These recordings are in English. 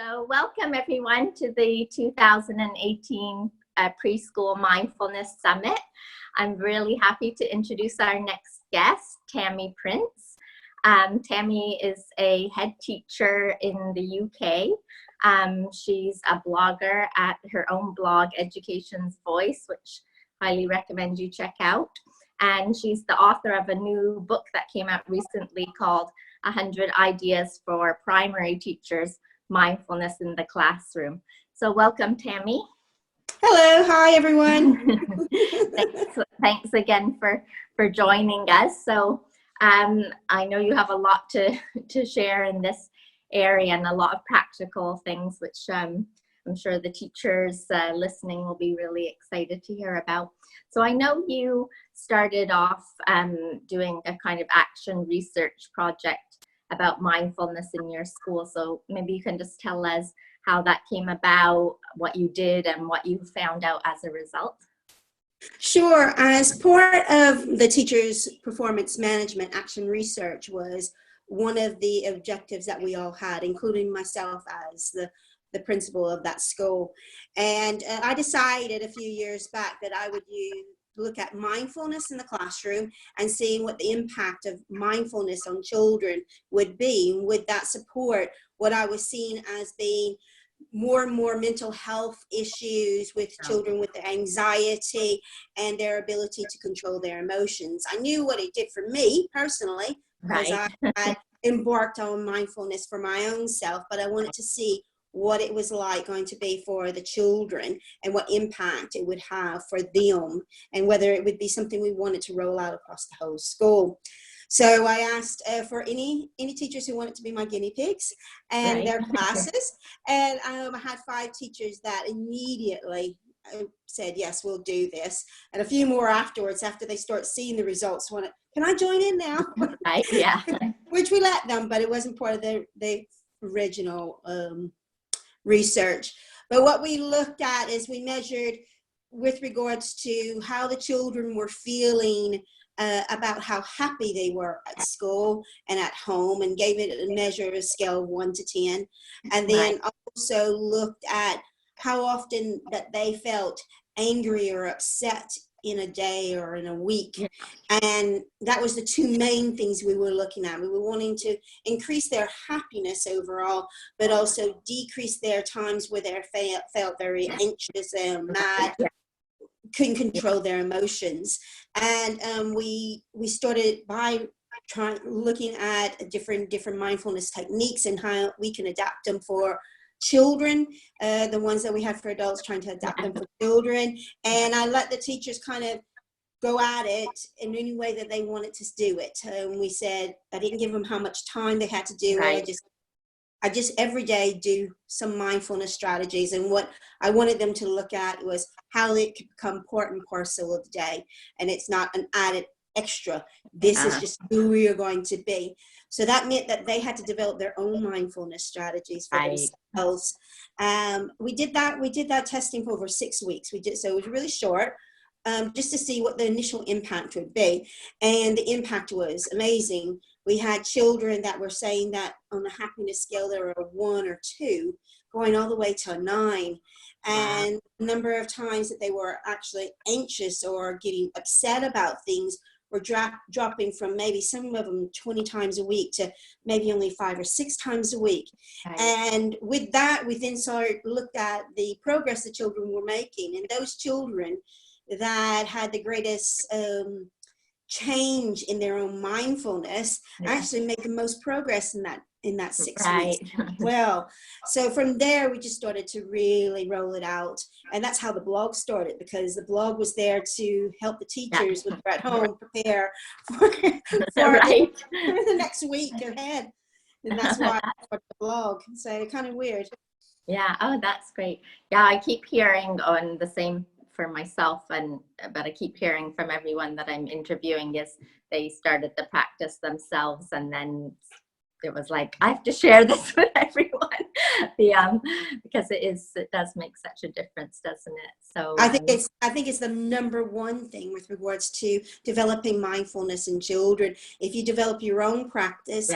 So welcome everyone to the 2018 Preschool Mindfulness Summit. I'm really happy to introduce our next guest, Tammie Prince. Tammie is a head teacher in the UK. She's a blogger at her own blog, Education's Voice, which I highly recommend you check out. And she's the author of a new book that came out recently called 100 Ideas for Primary Teachers, Mindfulness in the Classroom. So welcome, Tammie. Hello, hi everyone. Thanks again for joining us. So I know you have a lot to share in this area and a lot of practical things, which I'm sure the teachers listening will be really excited to hear about. So I know you started off doing a kind of action research project about mindfulness in your school. So maybe you can just tell us how that came about, what you did, and what you found out as a result. Sure. As part of the teacher's performance management action research was one of the objectives that we all had, including myself as the principal of that school. And I decided a few years back that I would look at mindfulness in the classroom and seeing what the impact of mindfulness on children would be. And would that support what I was seeing as being more and more mental health issues with children with their anxiety and their ability to control their emotions. I knew what it did for me personally, because I had embarked on mindfulness for my own self, but I wanted to see what it was like going to be for the children and what impact it would have for them, and whether it would be something we wanted to roll out across the whole school. So I asked for any teachers who wanted to be my guinea pigs and their classes, and I had 5 teachers that immediately said, yes, we'll do this. And a few more afterwards, after they start seeing the results, wanted, can I join in now? Right, yeah. Which we let them, but it wasn't part of the original research. But what we looked at is we measured with regards to how the children were feeling about how happy they were at school and at home, and gave it a measure, a scale of 1 to 10. And then also looked at how often that they felt angry or upset in a day or in a week. And that was the 2 main things we were looking at. We were wanting to increase their happiness overall, but also decrease their times where they felt very anxious and mad, couldn't control their emotions. And we started by looking at different mindfulness techniques and how we can adapt them for children, the ones that we had for adults, trying to adapt them for children. And I let the teachers kind of go at it in any way that they wanted to do it. We said, I didn't give them how much time they had to do it. I just every day do some mindfulness strategies. And what I wanted them to look at was how it could become part and parcel of the day. And it's not an added extra. This is just who we are going to be. So that meant that they had to develop their own mindfulness strategies for themselves. We did that testing for over 6 weeks. So it was really short, just to see what the initial impact would be. And the impact was amazing. We had children that were saying that on the happiness scale, there were a 1 or 2, going all the way to a 9. And the number of times that they were actually anxious or getting upset about things were dropping from maybe some of them 20 times a week to maybe only 5 or 6 times a week. And with that, we then looked at the progress the children were making, and those children that had the greatest change in their own mindfulness actually make the most progress in that 6 weeks. Well, so from there we just started to really roll it out, and that's how the blog started, because the blog was there to help the teachers when they're at home prepare for the next week ahead. And that's why I started the blog. So kind of weird. Yeah. Oh, that's great. Yeah, I keep hearing on the same for myself, but I keep hearing from everyone that I'm interviewing is they started the practice themselves, and then it was like, I have to share this with everyone. Because it does make such a difference, doesn't it? So I think it's the number one thing with regards to developing mindfulness in children. If you develop your own practice,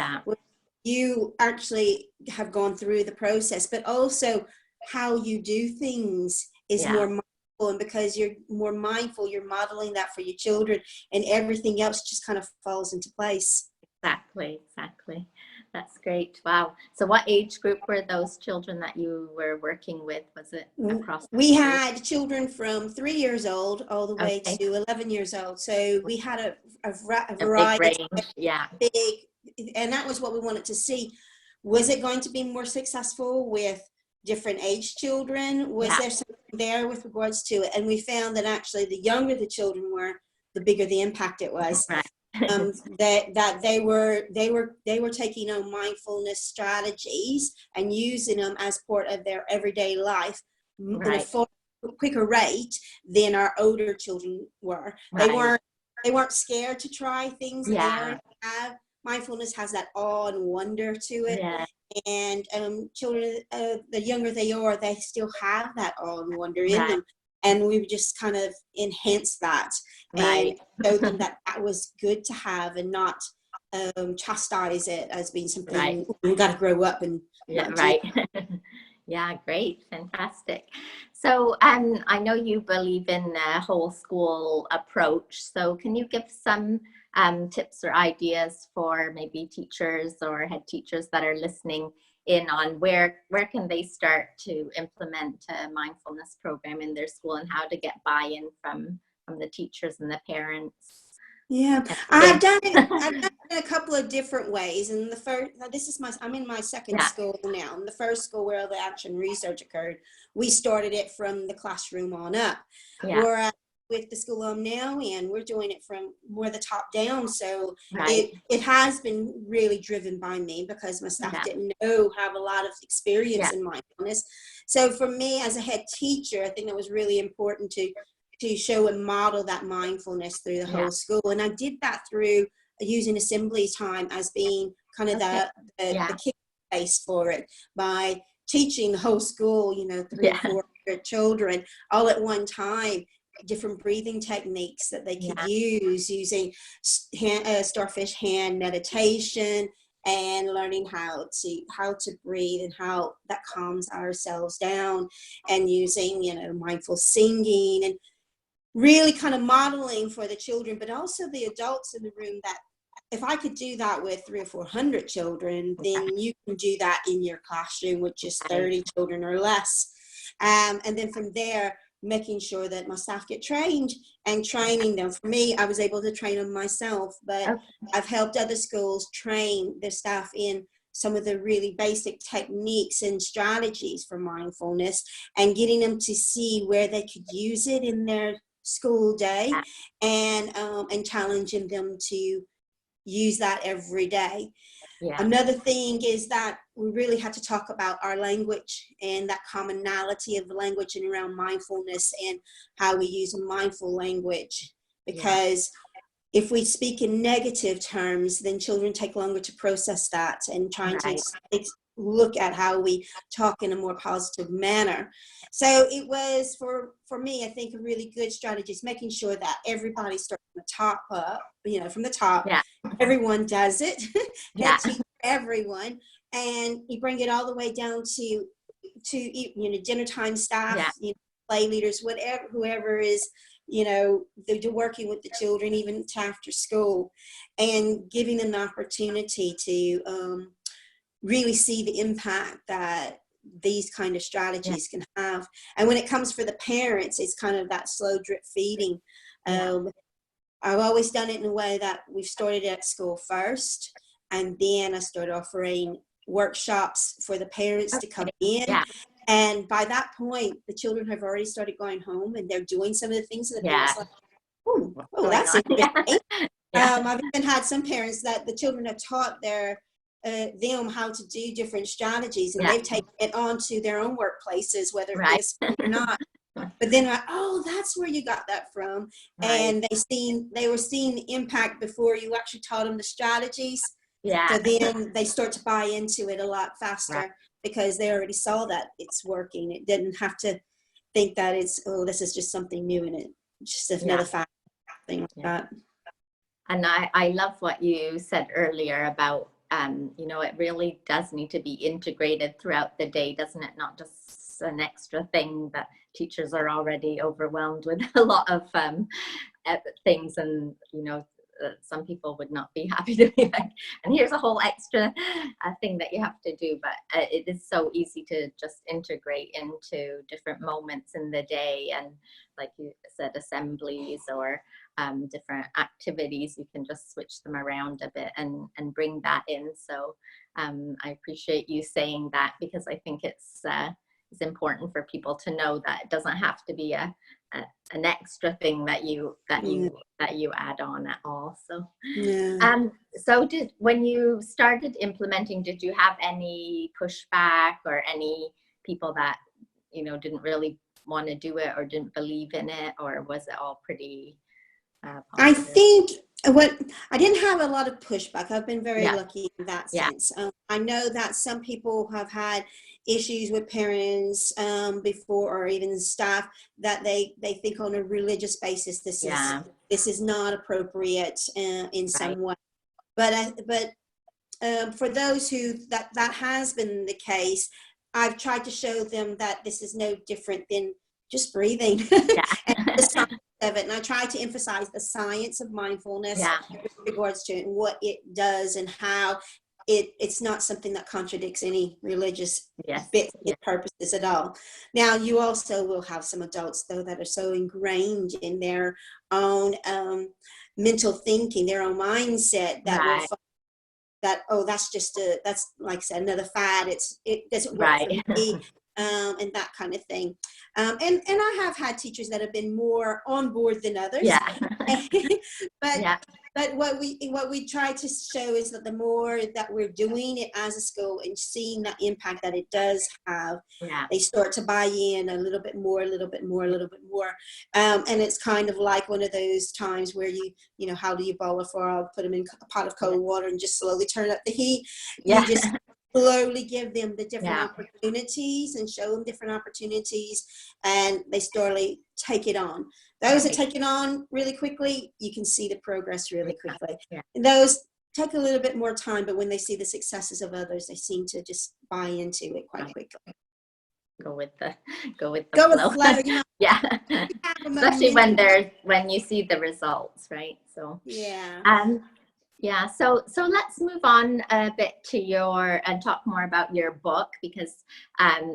you actually have gone through the process, but also how you do things is more mindful. And because you're more mindful, you're modeling that for your children, and everything else just kind of falls into place. Exactly, exactly. That's great. Wow. So what age group were those children that you were working with? Was it across? We had children from 3 years old all the way Okay. to 11 years old. So we had a A big variety, range. Yeah. big, and that was what we wanted to see. Was it going to be more successful with different age children? Was there something there with regards to it? And we found that actually the younger the children were, the bigger the impact it was. Right. That they were taking on mindfulness strategies and using them as part of their everyday life in a far quicker rate than our older children were. Right. They weren't scared to try things that they Yeah. already have. Mindfulness has that awe and wonder to it. Yeah. And children, the younger they are, they still have that awe and wonder in Right. them. And we've just kind of enhanced that and showed them that that was good to have, and not chastise it as being something we've got to grow up and not do. Yeah, great, fantastic. So I know you believe in a whole school approach. So can you give some tips or ideas for maybe teachers or head teachers that are listening in on where can they start to implement a mindfulness program in their school, and how to get buy-in from the teachers and the parents? Yeah, I've done it in a couple of different ways. And the first, I'm in my second school now. And the first school where the action research occurred, we started it from the classroom on up. Whereas with the school I'm now in, we're doing it from more the top down. So it has been really driven by me, because my staff didn't have a lot of experience in mindfulness. So for me as a head teacher, I think that was really important to show and model that mindfulness through the whole school. And I did that through using assembly time as being kind of the kick base for it, by teaching the whole school, 300 or 400 children all at one time, different breathing techniques that they could use, using starfish hand meditation, and learning how to breathe and how that calms ourselves down, and using mindful singing, and really kind of modeling for the children, but also the adults in the room, that if I could do that with 300 or 400 children, then you can do that in your classroom with just 30 children or less. And then from there, making sure that my staff get trained and training them. For me, I was able to train them myself, but I've helped other schools train their staff in some of the really basic techniques and strategies for mindfulness, and getting them to see where they could use it in their school day, and challenging them to use that every day. Another thing is that we really had to talk about our language and that commonality of language and around mindfulness, and how we use a mindful language, because if we speak in negative terms, then children take longer to process that, and trying to look at how we talk in a more positive manner. So it was, for me, I think a really good strategy is making sure that everybody starts from the top up, from the top. Everyone does it. Teach everyone, and you bring it all the way down to dinner time staff, play leaders, whoever is they're working with the children even to after school, and giving them an opportunity to really see the impact that these kind of strategies can have. And when it comes for the parents, it's kind of that slow drip feeding. I've always done it in a way that we've started at school first, and then I started offering workshops for the parents to come in. And by that point, the children have already started going home, and they're doing some of the things that the parents like, oh, that's interesting. I've even had some parents that the children have taught them how to do different strategies, and they've taken it onto their own workplaces, whether it be a school or not. But then, that's where you got that from. And they were seeing the impact before you actually taught them the strategies. So then they start to buy into it a lot faster, because they already saw that it's working. It didn't have to think that this is just something new in it. Just another thing like that. And I love what you said earlier about you know, it really does need to be integrated throughout the day, doesn't it? Not just an extra thing that teachers are already overwhelmed with a lot of things, and you know, some people would not be happy to be like, and here's a whole extra thing that you have to do. But it is so easy to just integrate into different moments in the day, and like you said, assemblies or different activities, you can just switch them around a bit and bring that in. So I appreciate you saying that, because I think it's important for people to know that it doesn't have to be an extra thing that you add on at all. So so when you started implementing, did you have any pushback or any people that, you know, didn't really want to do it or didn't believe in it, or was it all pretty positive? I think I didn't have a lot of pushback. I've been very lucky in that sense. I know that some people have had issues with parents before, or even staff, that they think on a religious basis this is not appropriate in some way. But for those who that has been the case, I've tried to show them that this is no different than just breathing. And the science of it. And I try to emphasize the science of mindfulness with regards to it and what it does, and how it's not something that contradicts any religious bits and purposes at all. Now, you also will have some adults, though, that are so ingrained in their own mental thinking, their own mindset, that will find that, oh, that's like I said, another fad. It doesn't work for me. And that kind of thing. And I have had teachers that have been more on board than others. But what we try to show is that the more that we're doing it as a school and seeing that impact that it does have, they start to buy in a little bit more. And it's kind of like one of those times where you know, how do you boil a frog? Put them in a pot of cold water and just slowly turn up the heat. You just slowly give them the different opportunities and show them different opportunities, and they slowly take it on. Those that take it on really quickly, you can see the progress really quickly. And those take a little bit more time, but when they see the successes of others, they seem to just buy into it quite quickly. Go with the flow. You know, especially when you see the results, right? So so let's move on a bit to and talk more about your book, because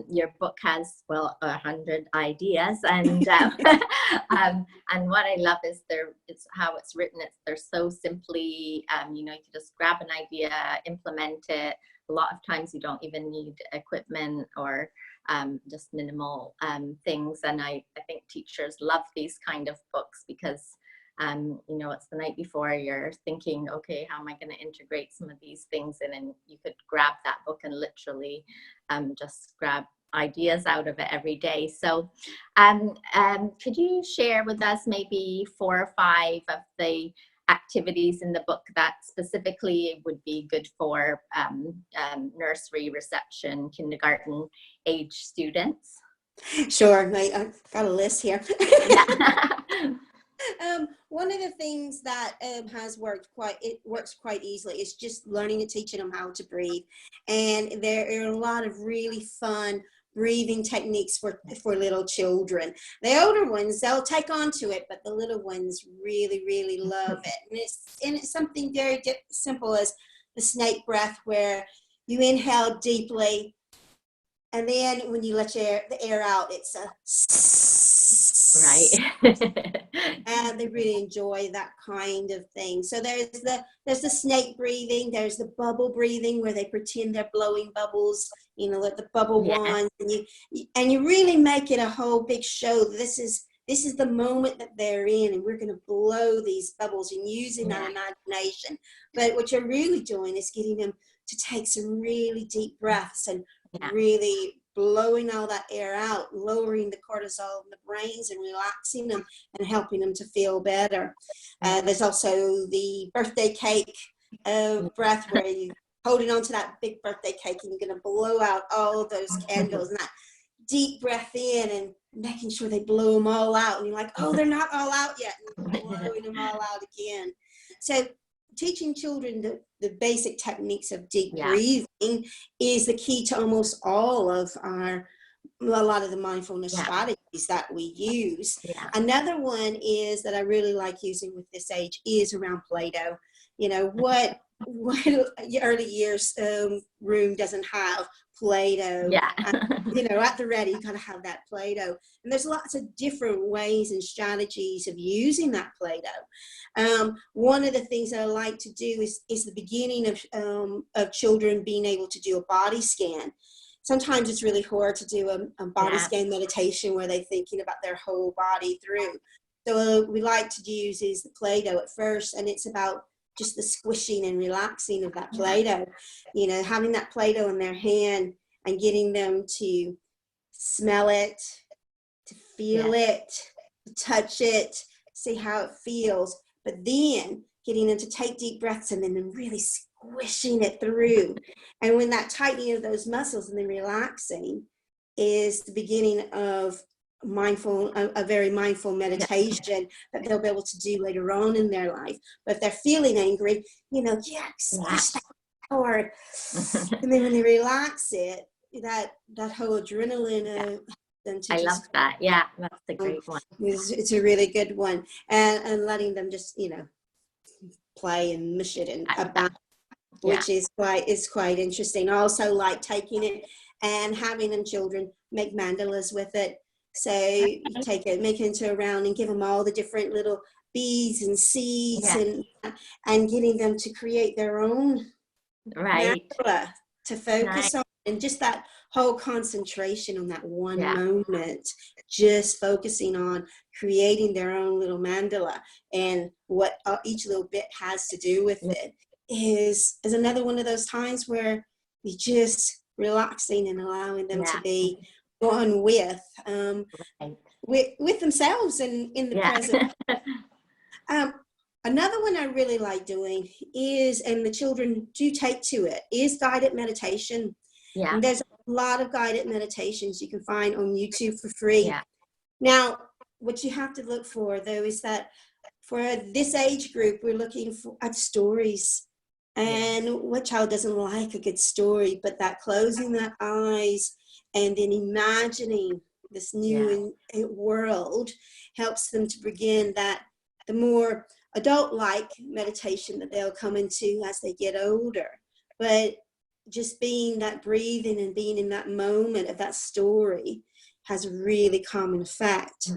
your book has 100 ideas, and and what I love is it's how it's written. They're so simply, you know, you can just grab an idea, implement it. A lot of times you don't even need equipment or just minimal things, and I think teachers love these kind of books, because you know, it's the night before, you're thinking, okay, how am I going to integrate some of these things in? And you could grab that book and literally just grab ideas out of it every day. So could you share with us maybe 4 or 5 of the activities in the book that specifically would be good for nursery, reception, kindergarten age students? Sure, I've got a list here. One of the things that works quite easily is just learning and teaching them how to breathe. And there are a lot of really fun breathing techniques for little children. The older ones, they'll take on to it, but the little ones really, really love it. And it's something very simple as the snake breath, where you inhale deeply, and then when you let the air out, it's a and they really enjoy that kind of thing. So there's the snake breathing, there's the bubble breathing, where they pretend they're blowing bubbles, you know, like the bubble wands, and you really make it a whole big show. This is the moment that they're in, and we're going to blow these bubbles and using that imagination. But what you're really doing is getting them to take some really deep breaths and really blowing all that air out, lowering the cortisol in the brains and relaxing them and helping them to feel better. There's also the birthday cake breath, where you're holding on to that big birthday cake and you're going to blow out all of those candles, and that deep breath in and making sure they blow them all out. And you're like, oh, they're not all out yet. And blowing them all out again. So teaching children the basic techniques of deep Yeah. breathing is the key to almost all of a lot of the mindfulness Yeah. strategies that we use. Yeah. Another one is that I really like using with this age is around Play-Doh. You know, what early years room doesn't have Play-Doh? Yeah. You know, at the ready, you got to have that Play-Doh. And there's lots of different ways and strategies of using that Play-Doh. One of the things that I like to do is the beginning of children being able to do a body scan. Sometimes it's really hard to do a body scan meditation where they're thinking about their whole body through. So we like to use is the Play-Doh at first, and it's about just the squishing and relaxing of that Play-Doh. You know, having that Play-Doh in their hand and getting them to smell it, to feel it, to touch it, see how it feels, but then getting them to take deep breaths and then really squishing it through. And when that tightening of those muscles and then relaxing is the beginning of a very mindful meditation that they'll be able to do later on in their life. But if they're feeling angry, you know, squish that hard. And then when they relax it, that whole adrenaline I love that. Yeah, that's a great one. It's a really good one. And letting them just, you know, play and mush it and about, which is quite interesting. I also like taking it and having them children make mandalas with it. So you take it, make it into a round and give them all the different little beads and seeds and getting them to create their own mandala to focus on, and just that whole concentration on that one moment, just focusing on creating their own little mandala and what each little bit has to do with it is another one of those times where you just relaxing and allowing them to be one with themselves and in the present. Another one I really like doing is, and the children do take to it, is guided meditation. And there's a lot of guided meditations you can find on YouTube for free. Now, what you have to look for, though, is that for this age group, we're looking at stories. And what child doesn't like a good story? But that closing their eyes and then imagining this new world helps them to begin that the more adult-like meditation that they'll come into as they get older. But just being that breathing and being in that moment of that story has a really common effect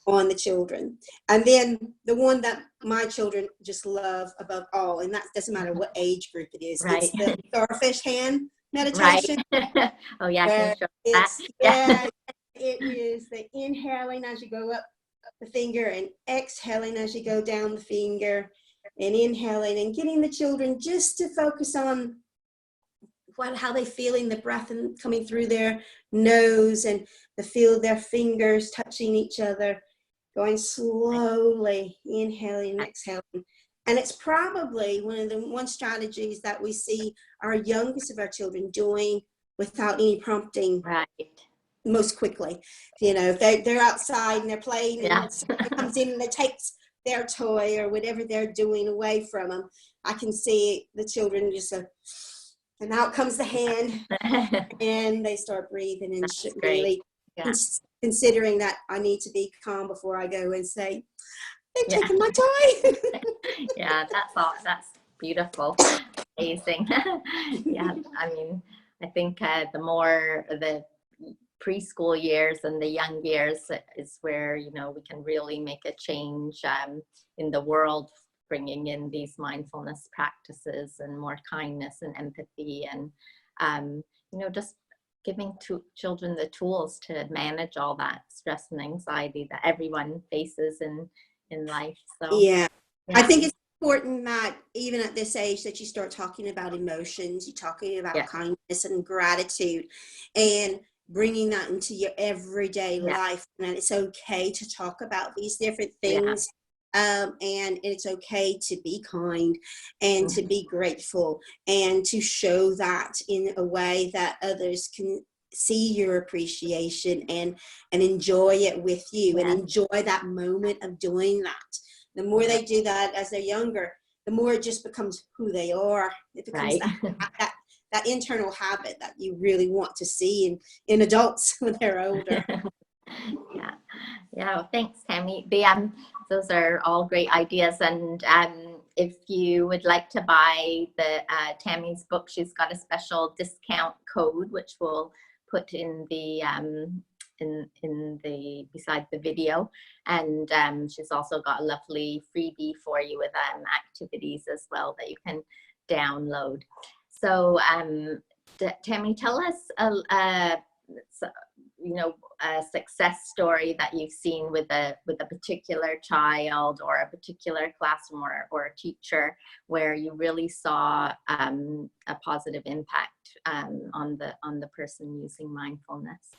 on the children. And then the one that my children just love above all, and that doesn't matter what age group it is, it's the starfish hand meditation. Oh yeah, can you show that? It is the inhaling as you go up the finger and exhaling as you go down the finger, and inhaling and getting the children just to focus on how they feeling the breath and coming through their nose, and the feel of their fingers touching each other, going slowly, inhaling and exhaling. And it's probably one of the strategies that we see our youngest of our children doing without any prompting most quickly. You know, if they're outside and they're playing and someone comes in and they takes their toy or whatever they're doing away from them, I can see the children just and out comes the hand and they start breathing and really considering that I need to be calm before I go and say, they're taking my toy. That's beautiful. Amazing. I mean, I think the more the preschool years and the young years is where, you know, we can really make a change in the world, bringing in these mindfulness practices and more kindness and empathy, and you know, just giving children the tools to manage all that stress and anxiety that everyone faces in life. So I think it's important that even at this age that you start talking about emotions, you're talking about kindness and gratitude, and bringing that into your everyday life, and it's okay to talk about these different things. And it's okay to be kind and to be grateful and to show that in a way that others can see your appreciation and enjoy it with you and enjoy that moment of doing that. The more they do that as they're younger, the more it just becomes who they are. It becomes Right. that internal habit that you really want to see in adults when they're older. Yeah. Yeah, well, thanks, Tammie. Those are all great ideas. And if you would like to buy the Tammie's book, she's got a special discount code, which we'll put in the beside the video. And she's also got a lovely freebie for you with activities as well that you can download. So Tammie, tell us a success story that you've seen with a particular child or a particular classroom or a teacher where you really saw a positive impact on the person using mindfulness.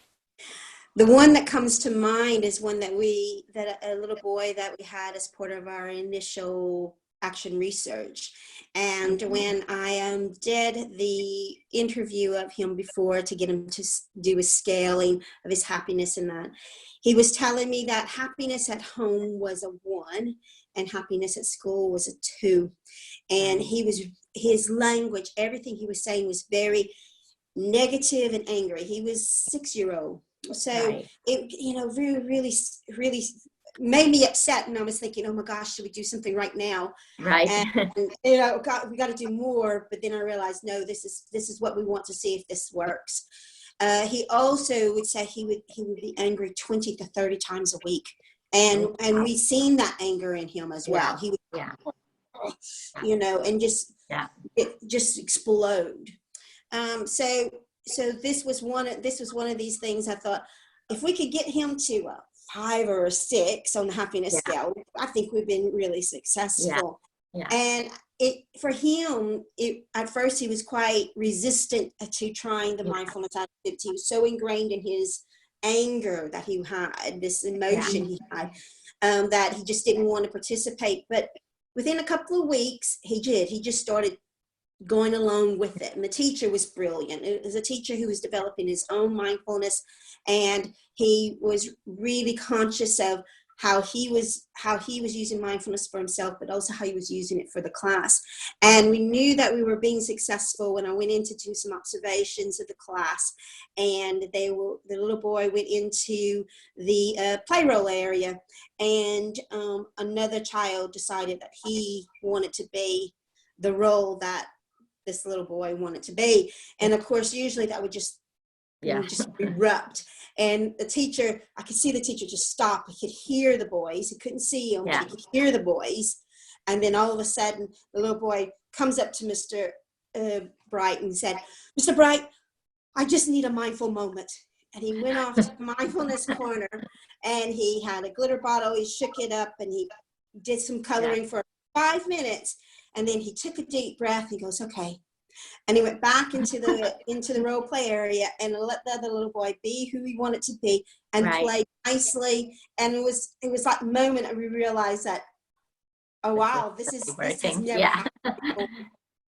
The one that comes to mind is one that a little boy that we had as part of our initial action research. And when I did the interview of him before to get him to do a scaling of his happiness in that, he was telling me that happiness at home was a 1 and happiness at school was a 2. And his language, everything he was saying was very negative and angry. He was 6-year-old. So it, really made me upset, and I was thinking, oh my gosh, should we do something right now? Right. And we got to do more. But then I realized, no, this is what we want to see if this works. He also would say he would be angry 20 to 30 times a week, and we've seen that anger in him as well. He would, and just explode. So this was one of these things. I thought, if we could get him to a 5 or a 6 on the happiness scale, I think we've been really successful. And for him, at first he was quite resistant to trying the mindfulness activity. He was so ingrained in his anger that he had, this emotion he had, that he just didn't want to participate. But within a couple of weeks, he did. He just started going along with it. And the teacher was brilliant. It was a teacher who was developing his own mindfulness, and he was really conscious of how he was using mindfulness for himself, but also how he was using it for the class. And we knew that we were being successful when I went in to do some observations of the class, and the little boy went into the play role area, and another child decided that he wanted to be the role that this little boy wanted to be. And of course, usually that would just erupt. And the teacher, I could see the teacher just stop. He could hear the boys. He couldn't see them, but he could hear the boys. And then all of a sudden, the little boy comes up to Mr. Bright and said, "Mr. Bright, I just need a mindful moment." And he went off to the mindfulness corner, and he had a glitter bottle. He shook it up, and he did some coloring for 5 minutes. And then he took a deep breath. He goes, "Okay." And he went back into the role play area and let the other little boy be who he wanted to be and play nicely. And it was that moment that we realized that, oh wow, this has never happened before.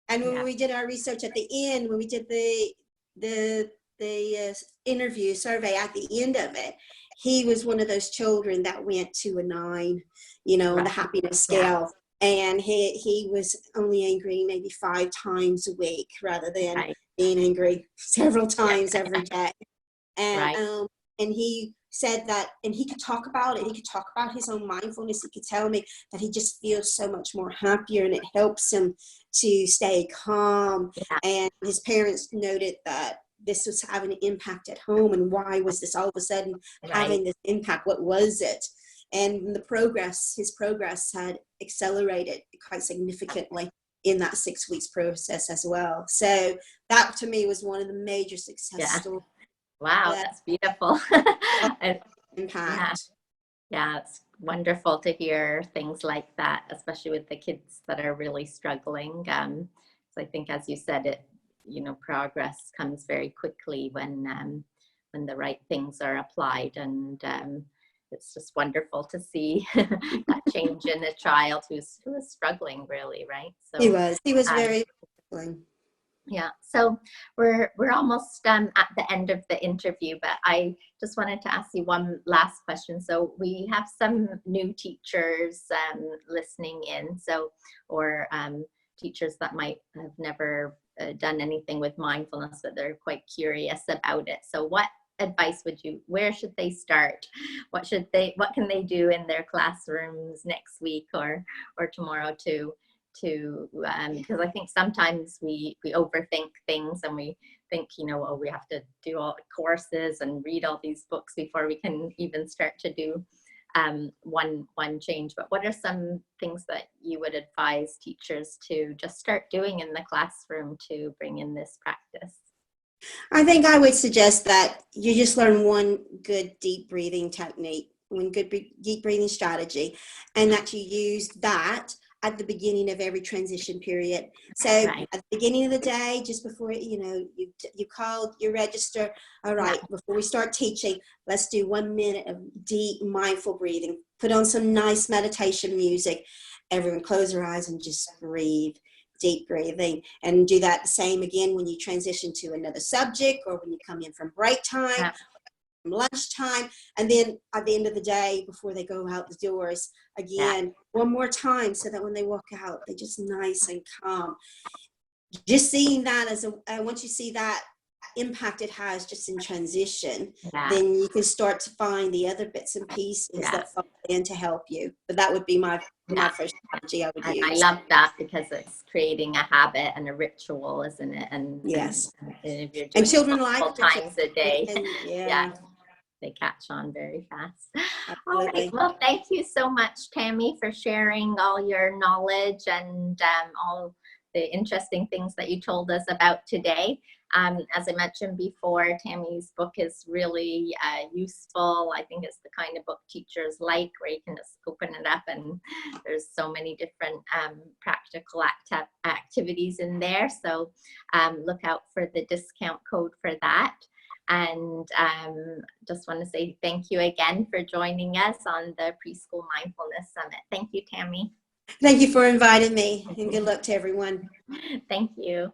And when we did our research at the end, when we did the interview survey at the end of it, he was one of those children that went to a 9, on the happiness scale. And he was only angry maybe 5 times a week rather than being angry several times every day. And he said that, and he could talk about it. He could talk about his own mindfulness. He could tell me that he just feels so much more happier, and it helps him to stay calm. And his parents noted that this was having an impact at home, and why was this all of a sudden having this impact? What was it? And his progress had accelerated quite significantly in that 6 weeks process as well. So that to me was one of the major success stories. Wow, that's beautiful. Impact. Yeah, it's wonderful to hear things like that, especially with the kids that are really struggling. So I think, as you said, progress comes very quickly when the right things are applied, and it's just wonderful to see that change in a child who is struggling, really, right? So he was very struggling. Yeah, so we're almost at the end of the interview, but I just wanted to ask you one last question. So we have some new teachers listening in, so or teachers that might have never done anything with mindfulness, but they're quite curious about it. So what advice where should they start? What can they do in their classrooms next week or tomorrow because I think sometimes we overthink things and we think, oh, we have to do all the courses and read all these books before we can even start to do one change. But what are some things that you would advise teachers to just start doing in the classroom to bring in this practice? I think I would suggest that you just learn one good deep breathing technique, one good deep breathing strategy, and that you use that at the beginning of every transition period. So Right. at the beginning of the day, just before, you call, you register, all right, before we start teaching, let's do 1 minute of deep mindful breathing. Put on some nice meditation music. Everyone close their eyes and just breathe. Deep breathing, and do that the same again when you transition to another subject or when you come in from break time, from lunchtime, and then at the end of the day before they go out the doors again, one more time, so that when they walk out they're just nice and calm. Just seeing that as once you see that impact it has just in transition, then you can start to find the other bits and pieces that fall in to help you. But that would be my first strategy I would use. I love that because it's creating a habit and a ritual, isn't it? And yes, and if you're doing and children multiple times a day, yeah, they catch on very fast. Absolutely. All right. Well, thank you so much, Tammie, for sharing all your knowledge and all the interesting things that you told us about today. As I mentioned before, Tammie's book is really useful. I think it's the kind of book teachers like, where you can just open it up and there's so many different practical activities in there. So look out for the discount code for that. And just want to say thank you again for joining us on the Preschool Mindfulness Summit. Thank you, Tammie. Thank you for inviting me, and good luck to everyone. Thank you.